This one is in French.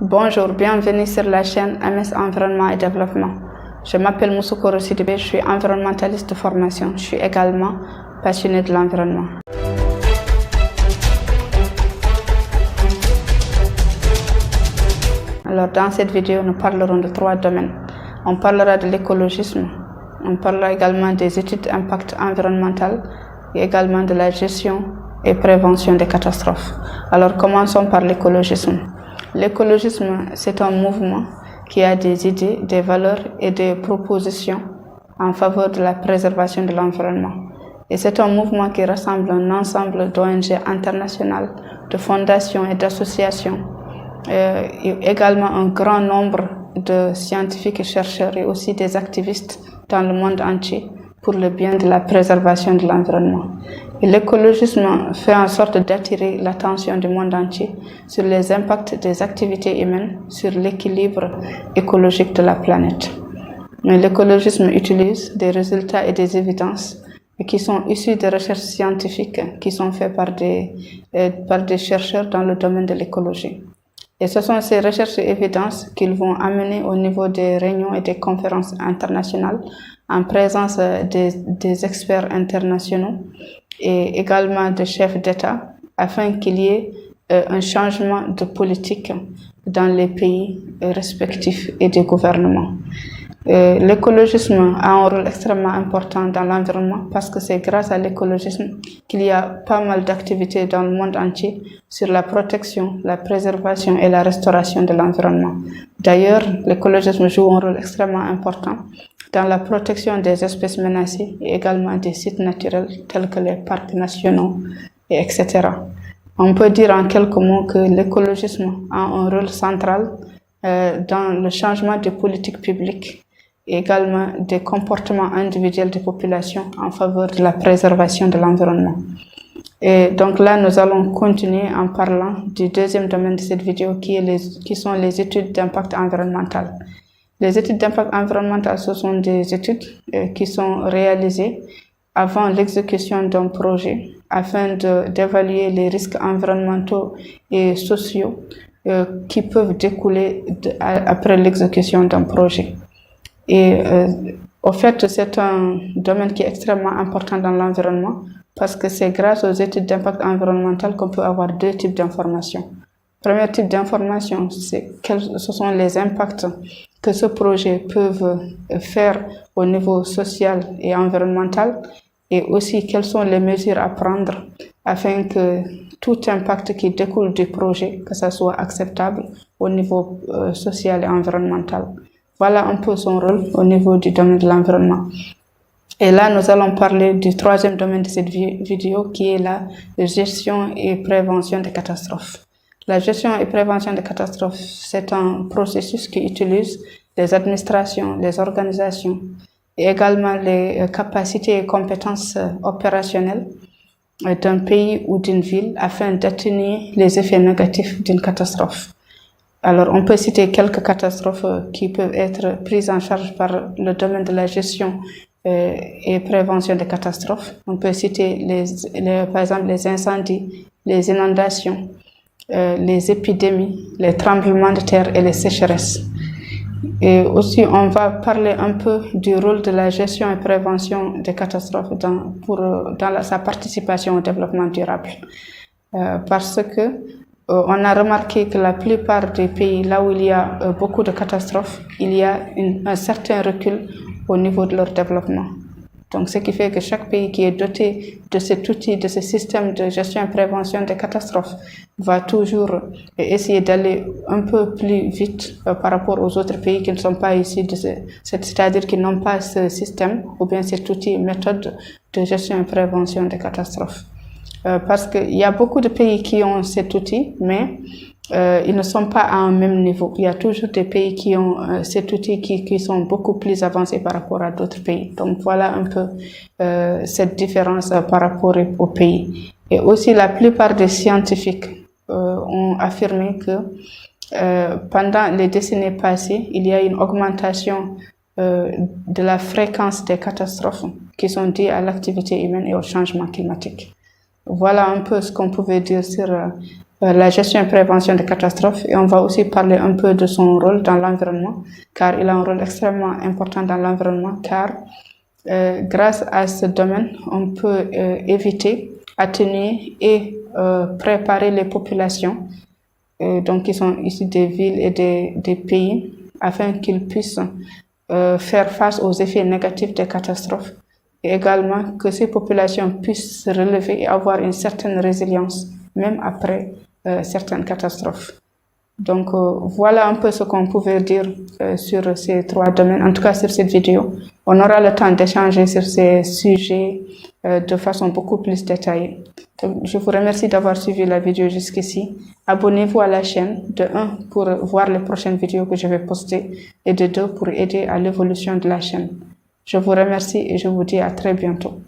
Bonjour, bienvenue sur la chaîne MS Environnement et Développement. Je m'appelle Moussokoro Sidibé, je suis environnementaliste de formation. Je suis également passionnée de l'environnement. Alors, dans cette vidéo, nous parlerons de 3 domaines. On parlera de l'écologisme, on parlera également des études d'impact environnemental et également de la gestion et prévention des catastrophes. Alors, commençons par l'écologisme. L'écologisme, c'est un mouvement qui a des idées, des valeurs et des propositions en faveur de la préservation de l'environnement. Et c'est un mouvement qui rassemble un ensemble d'ONG internationales, de fondations et d'associations, et également un grand nombre de scientifiques et chercheurs et aussi des activistes dans le monde entier pour le bien de la préservation de l'environnement. Et l'écologisme fait en sorte d'attirer l'attention du monde entier sur les impacts des activités humaines sur l'équilibre écologique de la planète. Mais l'écologisme utilise des résultats et des évidences qui sont issus des recherches scientifiques qui sont faites par des chercheurs dans le domaine de l'écologie. Et ce sont ces recherches et évidences qu'ils vont amener au niveau des réunions et des conférences internationales en présence des experts internationaux et également des chefs d'État afin qu'il y ait un changement de politique dans les pays respectifs et des gouvernements. L'écologisme a un rôle extrêmement important dans l'environnement parce que c'est grâce à l'écologisme qu'il y a pas mal d'activités dans le monde entier sur la protection, la préservation et la restauration de l'environnement. D'ailleurs, l'écologisme joue un rôle extrêmement important dans la protection des espèces menacées et également des sites naturels tels que les parcs nationaux, etc. On peut dire en quelques mots que l'écologisme a un rôle central dans le changement des politiques publiques et également des comportements individuels des populations en faveur de la préservation de l'environnement. Et donc là, nous allons continuer en parlant du deuxième domaine de cette vidéo qui sont les études d'impact environnemental. Les études d'impact environnemental, ce sont des études qui sont réalisées avant l'exécution d'un projet afin d'évaluer les risques environnementaux et sociaux qui peuvent découler après l'exécution d'un projet. Et au fait, c'est un domaine qui est extrêmement important dans l'environnement parce que c'est grâce aux études d'impact environnemental qu'on peut avoir 2 types d'informations. Le premier type d'information, ce sont les impacts que ce projet peut faire au niveau social et environnemental et aussi quelles sont les mesures à prendre afin que tout impact qui découle du projet, que ça soit acceptable au niveau social et environnemental. Voilà un peu son rôle au niveau du domaine de l'environnement. Et là, nous allons parler du 3e domaine de cette vidéo qui est la gestion et prévention des catastrophes. La gestion et prévention des catastrophes, c'est un processus qui utilise les administrations, les organisations et également les capacités et compétences opérationnelles d'un pays ou d'une ville afin d'atténuer les effets négatifs d'une catastrophe. Alors, on peut citer quelques catastrophes qui peuvent être prises en charge par le domaine de la gestion et prévention des catastrophes. On peut citer par exemple les incendies, les inondations, les épidémies, les tremblements de terre et les sécheresses. Et aussi, on va parler un peu du rôle de la gestion et prévention des catastrophes dans sa participation au développement durable. Parce que on a remarqué que la plupart des pays, là où il y a beaucoup de catastrophes, il y a un certain recul au niveau de leur développement. Donc, ce qui fait que chaque pays qui est doté de cet outil, de ce système de gestion et prévention des catastrophes, va toujours essayer d'aller un peu plus vite par rapport aux autres pays qui ne sont pas ici, c'est-à-dire qui n'ont pas ce système ou bien cet outil, méthode de gestion et prévention des catastrophes. Parce qu'il y a beaucoup de pays qui ont cet outil, mais ils ne sont pas à un même niveau. Il y a toujours des pays qui ont cet outil qui sont beaucoup plus avancés par rapport à d'autres pays. Donc voilà un peu cette différence par rapport aux pays. Et aussi la plupart des scientifiques ont affirmé que pendant les décennies passées, il y a une augmentation de la fréquence des catastrophes qui sont dues à l'activité humaine et au changement climatique. Voilà un peu ce qu'on pouvait dire sur la gestion et prévention des catastrophes, et on va aussi parler un peu de son rôle dans l'environnement, car il a un rôle extrêmement important dans l'environnement, car grâce à ce domaine, on peut éviter, atténuer et préparer les populations donc qui sont issus des villes et des pays, afin qu'ils puissent faire face aux effets négatifs des catastrophes, et également que ces populations puissent se relever et avoir une certaine résilience, même après certaines catastrophes. Donc voilà un peu ce qu'on pouvait dire sur ces 3 domaines, en tout cas sur cette vidéo. On aura le temps d'échanger sur ces sujets de façon beaucoup plus détaillée. Donc, je vous remercie d'avoir suivi la vidéo jusqu'ici. Abonnez-vous à la chaîne, de 1 pour voir les prochaines vidéos que je vais poster, et de 2 pour aider à l'évolution de la chaîne. Je vous remercie et je vous dis à très bientôt.